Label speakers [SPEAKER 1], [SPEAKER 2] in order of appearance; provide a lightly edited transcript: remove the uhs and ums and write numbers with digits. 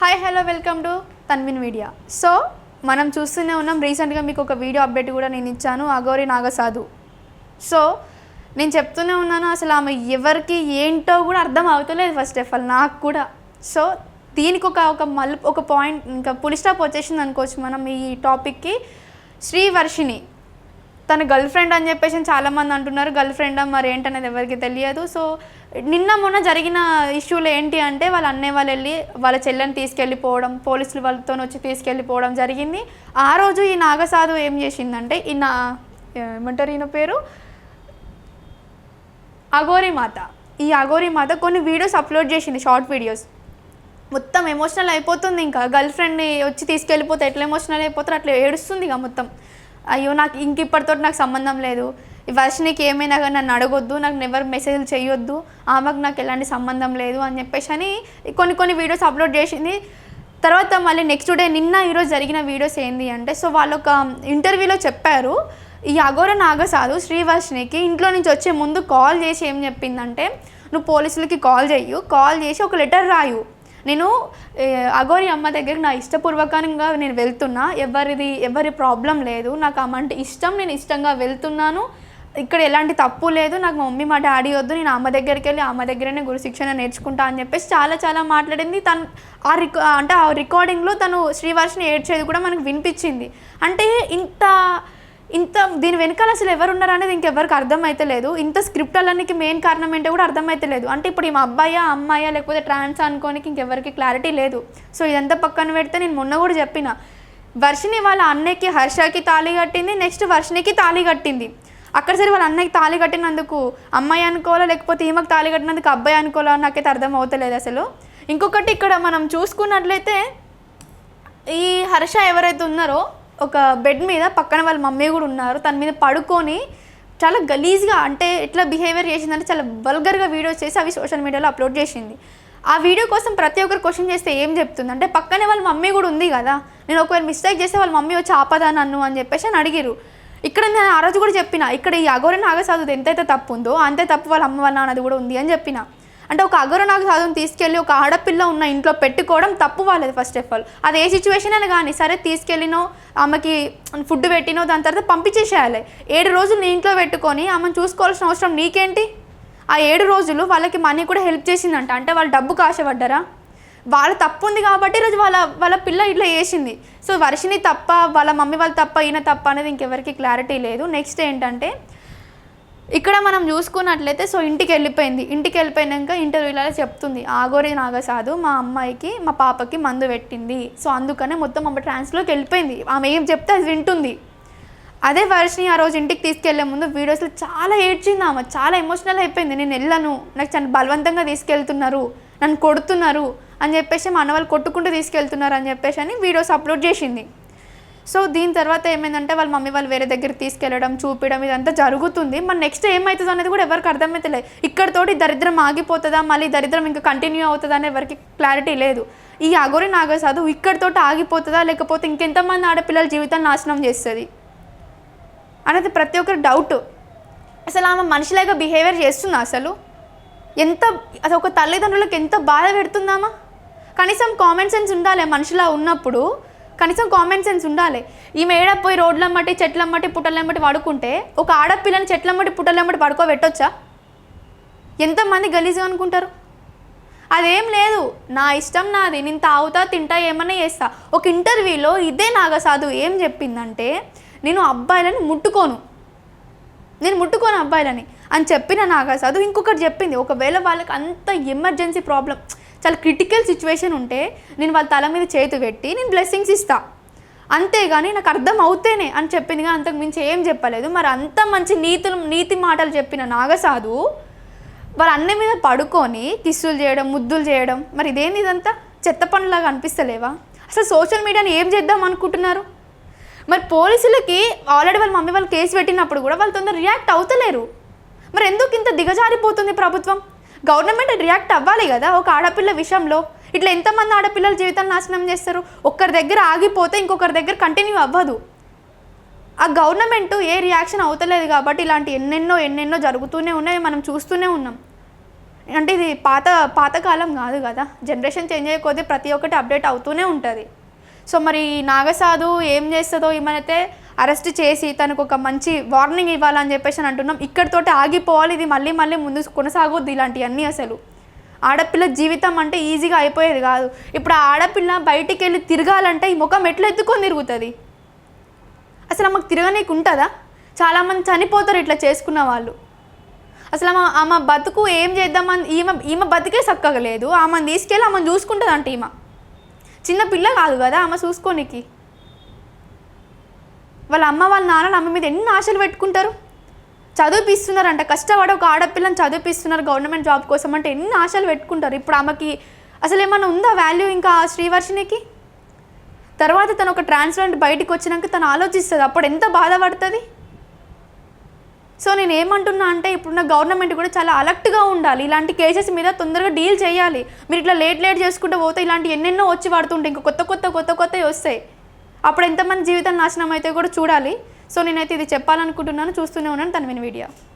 [SPEAKER 1] Hi hello welcome to Tanvin media. So మనం చూస్తూనే ఉన్నాం, రీసెంట్గా మీకు ఒక వీడియో అప్డేట్ కూడా నేను ఇచ్చాను, అఘోరి నాగసాధు. సో నేను చెప్తూనే ఉన్నాను, అసలు ఆమె ఎవరికి ఏంటో కూడా అర్థం అవుతలేదు ఫస్ట్ ఆఫ్ ఆల్ నాకు కూడా. సో దీనికి ఒక పాయింట్, ఇంకా పులి స్టాప్ వచ్చేసింది అనుకోవచ్చు మనం ఈ టాపిక్కి. శ్రీవర్షిని తన గర్ల్ ఫ్రెండ్ అని చెప్పేసి చాలామంది అంటున్నారు. గర్ల్ ఫ్రెండా మరి ఏంటనేది ఎవరికి తెలియదు. సో నిన్న మొన్న జరిగిన ఇష్యూలు ఏంటి అంటే, వాళ్ళ అన్నయ్య వాళ్ళు వెళ్ళి వాళ్ళ చెల్లెని తీసుకెళ్ళిపోవడం, పోలీసులు వాళ్ళతో వచ్చి తీసుకెళ్ళిపోవడం జరిగింది. ఆ రోజు ఈ నాగసాధు ఏం చేసిందంటే, ఏమంటారు ఈయన పేరు, అఘోరి మాత. ఈ అఘోరి మాత కొన్ని వీడియోస్ అప్లోడ్ చేసింది, షార్ట్ వీడియోస్. మొత్తం ఎమోషనల్ అయిపోతుంది. ఇంకా గర్ల్ ఫ్రెండ్ని వచ్చి తీసుకెళ్ళిపోతే ఎట్లా ఎమోషనల్ అయిపోతారు, అట్లా ఏడుస్తుంది ఇక మొత్తం. అయ్యో నాకు ఇప్పటితో నాకు సంబంధం లేదు, ఈ వర్షినికి ఏమైనా కానీ నన్ను అడగొద్దు, నాకు నెవర్ మెసేజ్లు చేయొద్దు, ఆమెకు నాకు ఎలాంటి సంబంధం లేదు అని చెప్పేసి అని కొన్ని వీడియోస్ అప్లోడ్ చేసింది. తర్వాత మళ్ళీ నెక్స్ట్ డే ఈరోజు జరిగిన వీడియోస్ ఏంటి అంటే, సో వాళ్ళు ఒక ఇంటర్వ్యూలో చెప్పారు, ఈ అఘోర నాగసాధు శ్రీవర్షినికి ఇంట్లో నుంచి వచ్చే ముందు కాల్ చేసి ఏం చెప్పిందంటే, నువ్వు పోలీసులకి కాల్ చేసి ఒక లెటర్ రాయు, నేను అఘోరి అమ్మ దగ్గరికి నా ఇష్టపూర్వకంగా నేను వెళ్తున్నా, ఎవరి ప్రాబ్లం లేదు, నాకు అమ్మ అంటే ఇష్టం, నేను ఇష్టంగా వెళ్తున్నాను, ఇక్కడ ఎలాంటి తప్పు లేదు, నాకు మా మమ్మీ మా డాడీ వద్దు, నేను అమ్మ దగ్గరికి వెళ్ళి అమ్మ దగ్గరనే గురు శిక్షణ నేర్చుకుంటా అని చెప్పేసి చాలా మాట్లాడింది. తను ఆ రికార్డింగ్లో తను శ్రీవర్షిని ఏడ్చేది కూడా మనకు వినిపించింది. అంటే ఇంత దీని వెనకాల అసలు ఎవరున్నారు అనేది ఇంకెవరికి అర్థమైతే లేదు. ఇంత స్క్రిప్ట్ అలానికి మెయిన్ కారణం ఏంటో కూడా అర్థమైతే లేదు. అంటే ఇప్పుడు ఈ అబ్బాయా అమ్మాయా లేకపోతే ట్రాన్స్ అనుకోనికి ఇంకెవరికి క్లారిటీ లేదు. సో ఇదంతా పక్కన పెడితే నేను మొన్న కూడా చెప్పిన, వర్షిని వాళ్ళ అన్నయ్యకి హర్షకి తాళి కట్టింది, నెక్స్ట్ వర్షినికి తాళి కట్టింది. అక్కడ సరే వాళ్ళ అన్నయ్యకి తాళి కట్టినందుకు అమ్మాయి అనుకోవాలా లేకపోతే ఈమెకు తాళి కట్టినందుకు అబ్బాయి అనుకోవాలా నాకైతే అర్థం అవుతలేదు అసలు. ఇంకొకటి ఇక్కడ మనం చూసుకున్నట్లయితే, ఈ హర్ష ఎవరైతే ఉన్నారో ఒక బెడ్ మీద పక్కన వాళ్ళ మమ్మీ కూడా ఉన్నారు, తన మీద పడుకొని చాలా గలీజ్గా, అంటే ఎట్లా బిహేవియర్ చేసిందంటే చాలా వల్గర్గా వీడియోస్ చేసి అవి సోషల్ మీడియాలో అప్లోడ్ చేసింది. ఆ వీడియో కోసం ప్రతి ఒక్కరు క్వశ్చన్ చేస్తే ఏం చెప్తుంది అంటే, పక్కనే వాళ్ళ మమ్మీ కూడా ఉంది కదా, నేను ఒకవేళ మిస్టేక్ చేస్తే వాళ్ళ మమ్మీ వచ్చి ఆపదా నన్ను అని చెప్పేసి అని అడిగిరు. ఇక్కడ నేను ఆ రోజు కూడా చెప్పిన, ఇక్కడ ఈ అఘోర నాగసాధుది ఎంతైతే తప్పు ఉందో అంతే తప్పు వాళ్ళ అమ్మ వాళ్ళ నాన్నది కూడా ఉంది అని చెప్పిన. అంటే ఒక అఘోర నాగసాధుని తీసుకెళ్ళి ఒక ఆడపిల్ల ఉన్న ఇంట్లో పెట్టుకోవడం తప్పు వాళ్ళది ఫస్ట్ ఆఫ్ ఆల్. అది ఏ సిచ్యువేషన్ అయినా కానీ సరే, తీసుకెళ్ళినో ఆమెకి ఫుడ్ పెట్టినో దాని తర్వాత పంపించేసేయాలి. 7 రోజులు నీ ఇంట్లో పెట్టుకొని ఆమెను చూసుకోవాల్సిన అవసరం నీకేంటి? ఆ 7 రోజులు వాళ్ళకి మనీ కూడా హెల్ప్ చేసిందంట. అంటే వాళ్ళు డబ్బుకు ఆశపడ్డారా? వాళ్ళ తప్పు ఉంది కాబట్టి ఈరోజు వాళ్ళ పిల్ల ఇట్లా చేసింది. సో వర్షిని తప్ప, వాళ్ళ మమ్మీ వాళ్ళు తప్ప, ఈయన తప్ప అనేది ఇంకెవరికి క్లారిటీ లేదు. నెక్స్ట్ ఏంటంటే, ఇక్కడ మనం చూసుకున్నట్లయితే, సో ఇంటికి వెళ్ళిపోయినాక ఇంటర్వ్యూలో చెప్తుంది, అఘోరి నాగసాధు మా అమ్మాయికి మా పాపకి మందు పెట్టింది, సో అందుకనే మొత్తం ఆమె ట్రాన్స్లోకి వెళ్ళిపోయింది, ఆమె ఏం చెప్తే అది వింటుంది. అదే వర్షిని ఆ రోజు ఇంటికి తీసుకెళ్లే ముందు వీడియోస్లో చాలా ఏడ్చింది, ఆమె చాలా ఎమోషనల్ అయిపోయింది. నేను వెళ్ళను, నాకు చాలా బలవంతంగా తీసుకెళ్తున్నారు, నన్ను కొడుతున్నారు అని చెప్పేసి, మా అన్న వాళ్ళు కొట్టుకుంటూ తీసుకెళ్తున్నారు అని చెప్పేసి అని వీడియోస్ అప్లోడ్ చేసింది. సో దీని తర్వాత ఏమైందంటే, వాళ్ళ మమ్మీ వాళ్ళు వేరే దగ్గరికి తీసుకెళ్ళడం, చూపించడం, ఇదంతా జరుగుతుంది. మరి నెక్స్ట్ ఏమవుతుంది అనేది కూడా ఎవరికి అర్థమవుతలేదు. ఇక్కడతోటి దరిద్రం ఆగిపోతుందా, మళ్ళీ దరిద్రం ఇంకా కంటిన్యూ అవుతుందా అని ఎవరికి క్లారిటీ లేదు. ఈ అఘోరి నాగసాధు ఇక్కడితోటి ఆగిపోతుందా లేకపోతే ఇంకెంతమంది ఆడపిల్లల జీవితాన్ని నాశనం చేస్తుంది అనేది ప్రతి ఒక్కరి డౌట్. అసలు ఆమె మనిషిలాగా బిహేవియర్ చేస్తుందా? అసలు అది ఒక తల్లిదండ్రులకు ఎంత బాధ పెడుతుందామా? కనీసం కామన్ సెన్స్ ఉండాలి మనిషిలా ఉన్నప్పుడు, కనీసం కామన్ సెన్స్ ఉండాలి. ఈమె ఏడపోయి రోడ్లమ్మటి చెట్లమ్మటి పుట్టలమ్మటి పడుకుంటే ఒక ఆడపిల్లని చెట్లమ్మటి పుట్టలమ్మటి పడుకోబెట్టొచ్చా? ఎంతమంది గలీజ్గా అనుకుంటారు. అదేం లేదు, నా ఇష్టం నాది, నేను తాగుతా తింటా ఏమన్నా చేస్తా. ఒక ఇంటర్వ్యూలో ఇదే నాగసాధు ఏం చెప్పిందంటే, నేను ముట్టుకోను అబ్బాయిలని అని చెప్పిన నాగసాధు ఇంకొకటి చెప్పింది, ఒకవేళ వాళ్ళకి అంత ఎమర్జెన్సీ ప్రాబ్లం, చాలా క్రిటికల్ సిచ్యువేషన్ ఉంటే నేను వాళ్ళ తల మీద చేతి పెట్టి నేను బ్లెస్సింగ్స్ ఇస్తా, అంతేగాని నాకు అర్థం అవుతేనే అని చెప్పింది. కానీ అంతకు మించి ఏం చెప్పలేదు. మరి అంత మంచి నీతి మాటలు చెప్పిన నాగసాధు వాళ్ళ అన్న మీద పడుకొని కిస్సులు చేయడం, ముద్దులు చేయడం, మరి ఇదేంది? ఇదంతా చెత్త పనులాగా అనిపిస్తలేవా? అసలు సోషల్ మీడియాని ఏం చేద్దాం అనుకుంటున్నారు? మరి పోలీసులకి ఆల్రెడీ వాళ్ళ మమ్మీ వాళ్ళు కేసు పెట్టినప్పుడు కూడా వాళ్ళు తొందర రియాక్ట్ అవుతలేరు. మరి ఎందుకు ఇంత దిగజారిపోతుంది ప్రభుత్వం? గవర్నమెంట్ రియాక్ట్ అవ్వాలి కదా ఒక ఆడపిల్ల విషయంలో. ఇట్లా ఎంతమంది ఆడపిల్లల జీవితాన్ని నాశనం చేస్తారు? ఒక్కరి దగ్గర ఆగిపోతే ఇంకొకరి దగ్గర కంటిన్యూ అవ్వదు. ఆ గవర్నమెంట్ ఏ రియాక్షన్ అవుతలేదు కాబట్టి ఇలాంటి ఎన్నెన్నో జరుగుతూనే ఉన్నాయి, మనం చూస్తూనే ఉన్నాం. అంటే ఇది పాతకాలం కాదు కదా, జనరేషన్ చేంజ్ అయ్యే కొద్దీ ప్రతి ఒక్కటి అప్డేట్ అవుతూనే ఉంటుంది. సో మరి నాగసాధు ఏం చేస్తుందో ఏమైతే అరెస్ట్ చేసి తనకు ఒక మంచి వార్నింగ్ ఇవ్వాలని చెప్పేసి అని అంటున్నాం. ఇక్కడితోటి ఆగిపోవాలి, ఇది మళ్ళీ మళ్ళీ ముందు కొనసాగొద్దు ఇలాంటివన్నీ. అసలు ఆడపిల్ల జీవితం అంటే ఈజీగా అయిపోయేది కాదు. ఇప్పుడు ఆ ఆడపిల్ల బయటికి వెళ్ళి తిరగాలంటే ఈ ముఖం ఎట్లా ఎత్తుకొని తిరుగుతుంది? అసలు ఆమెకు తిరగనీకు ఉంటుందా? చాలామంది చనిపోతారు ఇట్లా చేసుకున్న వాళ్ళు. అసలు ఆమె బతుకు ఏం చేద్దామని ఈమె బతికే చక్కగా లేదు. ఆమెను తీసుకెళ్ళి ఆమెను చూసుకుంటుంది అంటే ఈమె చిన్న పిల్ల కాదు కదా ఆమె చూసుకోనికి. వాళ్ళ అమ్మ వాళ్ళ నాన్నలు ఆమె మీద ఎన్ని ఆశలు పెట్టుకుంటారు. చదివిపిస్తున్నారంట, కష్టపడి ఒక ఆడపిల్లని చదివిపిస్తున్నారు గవర్నమెంట్ జాబ్ కోసం అంటే ఎన్ని ఆశలు పెట్టుకుంటారు. ఇప్పుడు ఆమెకి అసలు ఏమైనా ఉందా వాల్యూ ఇంకా శ్రీవర్షినికి? తర్వాత తను ఒక ట్రాన్స్పరెంట్ బయటికి వచ్చినాక తను ఆలోచిస్తుంది, అప్పుడు ఎంత బాధపడుతుంది. సో నేను ఏమంటున్నా అంటే ఇప్పుడున్న గవర్నమెంట్ కూడా చాలా అలర్ట్గా ఉండాలి. ఇలాంటి కేసెస్ మీద తొందరగా డీల్ చేయాలి. మీరు ఇట్లా లేట్ చేసుకుంటూ పోతే ఇలాంటి ఎన్నెన్నో వచ్చి పడుతుంటాయి, ఇంకా కొత్తవి వస్తాయి. అప్పుడు ఎంతమంది జీవితం నాశనం అయితే కూడా చూడాలి. సో నేనైతే ఇది చెప్పాలనుకుంటున్నాను. చూస్తూనే ఉన్నాను తన్విన్ మీడియా.